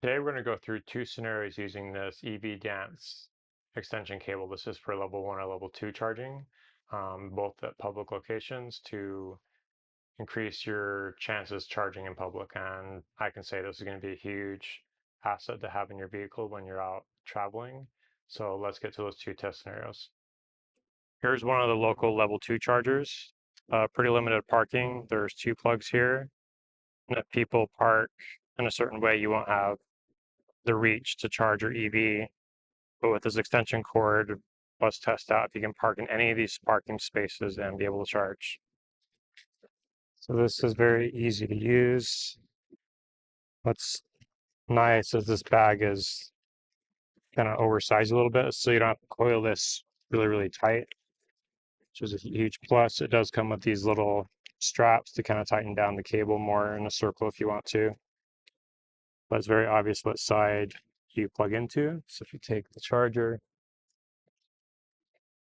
Today we're going to go through two scenarios using this EVDANCE extension cable. This is for level 1 or level 2 charging, both at public locations to increase your chances charging in public. And I can say this is going to be a huge asset to have in your vehicle when you're out traveling. So let's get to those two test scenarios. Here's one of the local level 2 chargers. Pretty limited parking. There's 2 plugs here. And if people park in a certain way, you won't have the reach to charge your EV. But with this extension cord, let's test out if you can park in any of these parking spaces and be able to charge. So this is very easy to use. What's nice is this bag is kind of oversized a little bit, so you don't have to coil this really, really tight, which is a huge plus. It does come with these little straps to kind of tighten down the cable more in a circle if you want to. But it's very obvious what side you plug into. So if you take the charger, it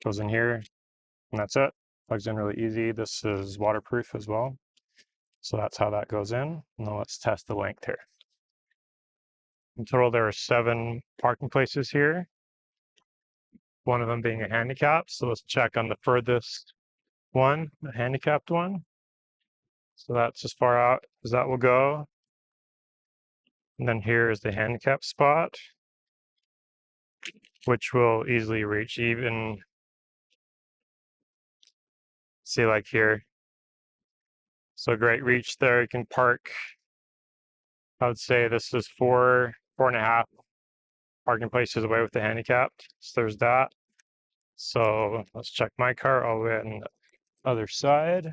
goes in here, and that's it. Plugs in really easy. This is waterproof as well. So that's how that goes in. Now let's test the length here. In total, there are 7 parking places here, one of them being a handicap. So let's check on the furthest one, the handicapped one. So that's as far out as that will go. And then here is the handicap spot, which will easily reach even, see like here. So great reach there. You can park, I would say this is 4.5 parking places away with the handicapped. So there's that. So let's check my car all the way on the other side.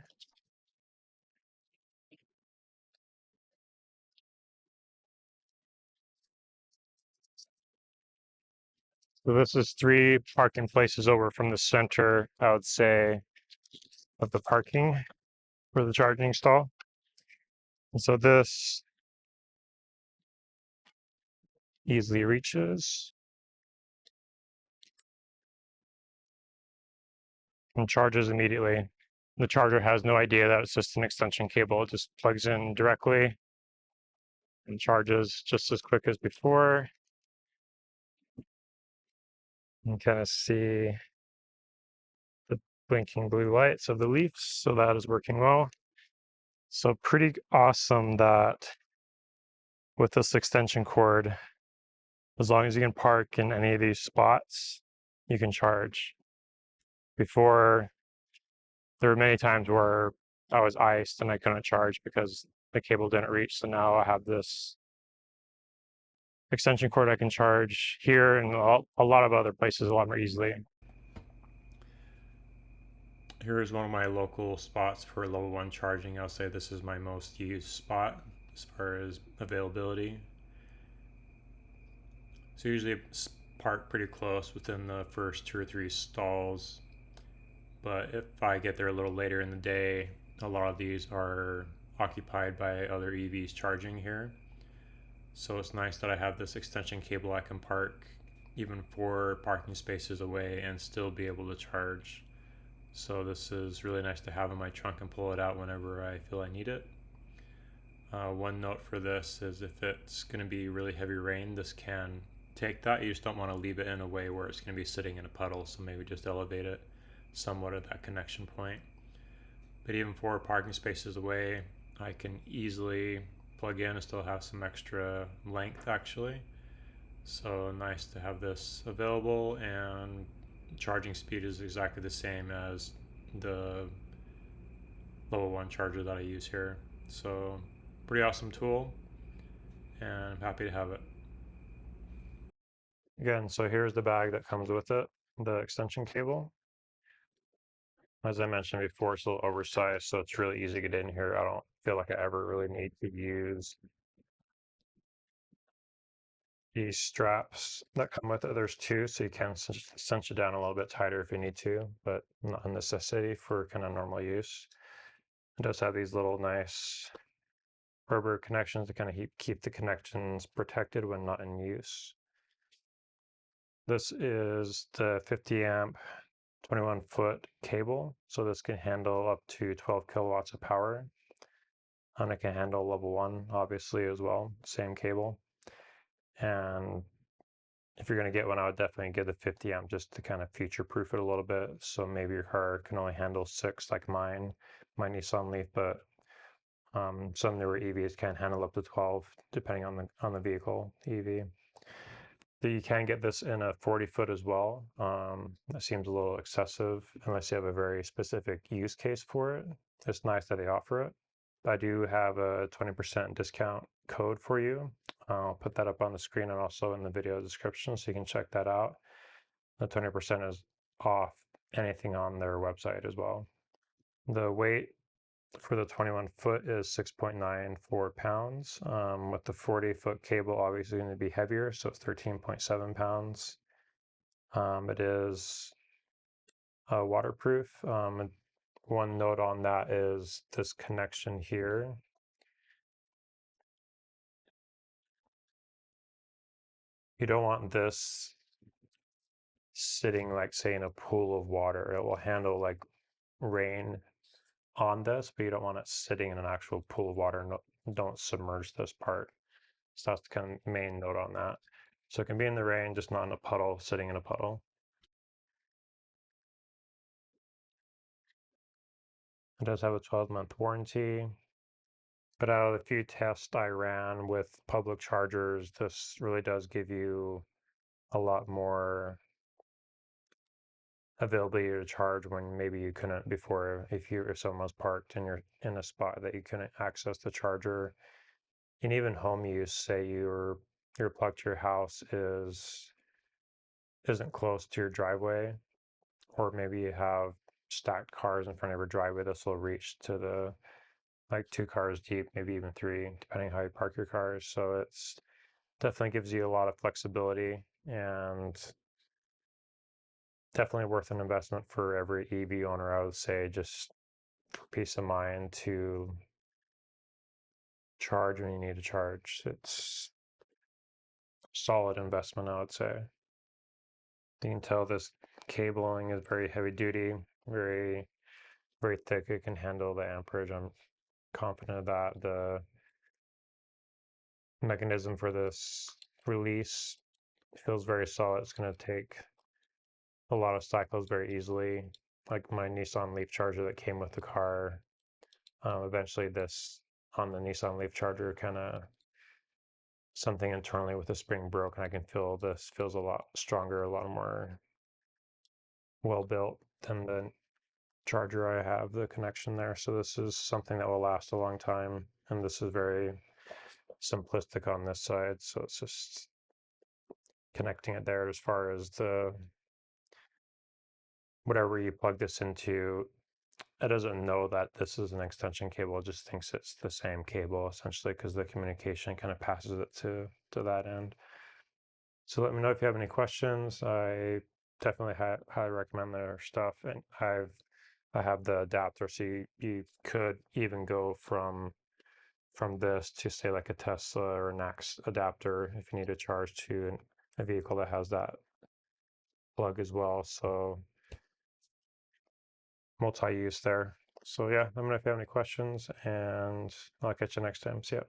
So this is 3 parking places over from the center, I would say, of the parking for the charging stall. And so this easily reaches and charges immediately. The charger has no idea that it's just an extension cable. It just plugs in directly and charges just as quick as before. You can kind of see the blinking blue lights of the leaves, so that is working well. So pretty awesome that with this extension cord, as long as you can park in any of these spots, you can charge. Before, there were many times where I was iced and I couldn't charge because the cable didn't reach. So now I have this extension cord I can charge here and a lot of other places a lot more easily. Here is one of my local spots for level 1 charging. I'll say this is my most used spot as far as availability. So usually park pretty close within the first 2 or 3 stalls. But if I get there a little later in the day, a lot of these are occupied by other EVs charging here. So it's nice that I have this extension cable I can park even 4 parking spaces away and still be able to charge. So this is really nice to have in my trunk and pull it out whenever I feel I need it. One note for this is if it's going to be really heavy rain, this can take that. You just don't want to leave it in a way where it's going to be sitting in a puddle, so maybe just elevate it somewhat at that connection point. But even 4 parking spaces away, I can easily plug in and still have some extra length actually. So nice to have this available, and charging speed is exactly the same as the level 1 charger that I use here. So pretty awesome tool, and I'm happy to have it. Again, so here's the bag that comes with it, the extension cable. As I mentioned before, it's a little oversized, so it's really easy to get in here. I don't feel like I ever really need to use these straps that come with it. There's 2, so you can cinch it down a little bit tighter if you need to, but not a necessity for kind of normal use. It does have these little nice rubber connections to kind of keep the connections protected when not in use. This is the 50 amp 21-foot cable, so this can handle up to 12 kilowatts of power, and it can handle level 1 obviously as well, same cable. And if you're going to get one, I would definitely get the 50 amp just to kind of future proof it a little bit. So maybe your car can only handle 6 like mine, my Nissan Leaf, but some newer EVs can handle up to 12 depending on the vehicle EV. You can get this in a 40-foot as well. That seems a little excessive unless you have a very specific use case for it. It's nice that they offer it. I do have a 20% discount code for you. I'll put that up on the screen and also in the video description so you can check that out. The 20% is off anything on their website as well. The weight for the 21-foot is 6.94 pounds. With the 40-foot cable, obviously going to be heavier, so it's 13.7 pounds. It is waterproof. One note on that is this connection here. You don't want this sitting like, say, in a pool of water. It will handle like rain on this, but you don't want it sitting in an actual pool of water. No, don't submerge this part. So that's the kind of main note on that. So it can be in the rain, just not in a puddle, sitting in a puddle. It does have a 12-month warranty. But out of the few tests I ran with public chargers, this really does give you a lot more availability to charge when maybe you couldn't before. If someone was parked and you're in a spot that you couldn't access the charger. And even home use, say your plug to your house isn't close to your driveway, or maybe you have stacked cars in front of your driveway. This will reach to the like 2 cars deep, maybe even 3, depending how you park your cars. So it's definitely gives you a lot of flexibility and definitely worth an investment for every EV owner, I would say, just for peace of mind to charge when you need to charge. It's solid investment, I would say. You can tell this cabling is very heavy duty, very, very thick. It can handle the amperage. I'm confident of that. The mechanism for this release feels very solid. It's going to take a lot of cycles very easily. Like my Nissan Leaf charger that came with the car. Eventually, this on the Nissan Leaf charger kind of something internally with the spring broke, and I can feel this feels a lot stronger, a lot more well built than the charger I have, the connection there. So this is something that will last a long time, and this is very simplistic on this side. So it's just connecting it there. As far as the whatever you plug this into, it doesn't know that this is an extension cable. It just thinks it's the same cable essentially because the communication kind of passes it to that end. So let me know if you have any questions. I definitely highly recommend their stuff, and I have the adapter, so you could even go from this to say like a Tesla or a NACS adapter if you need to charge to a vehicle that has that plug as well. So multi-use there. So yeah, let me know if you have any questions, and I'll catch you next time. See ya.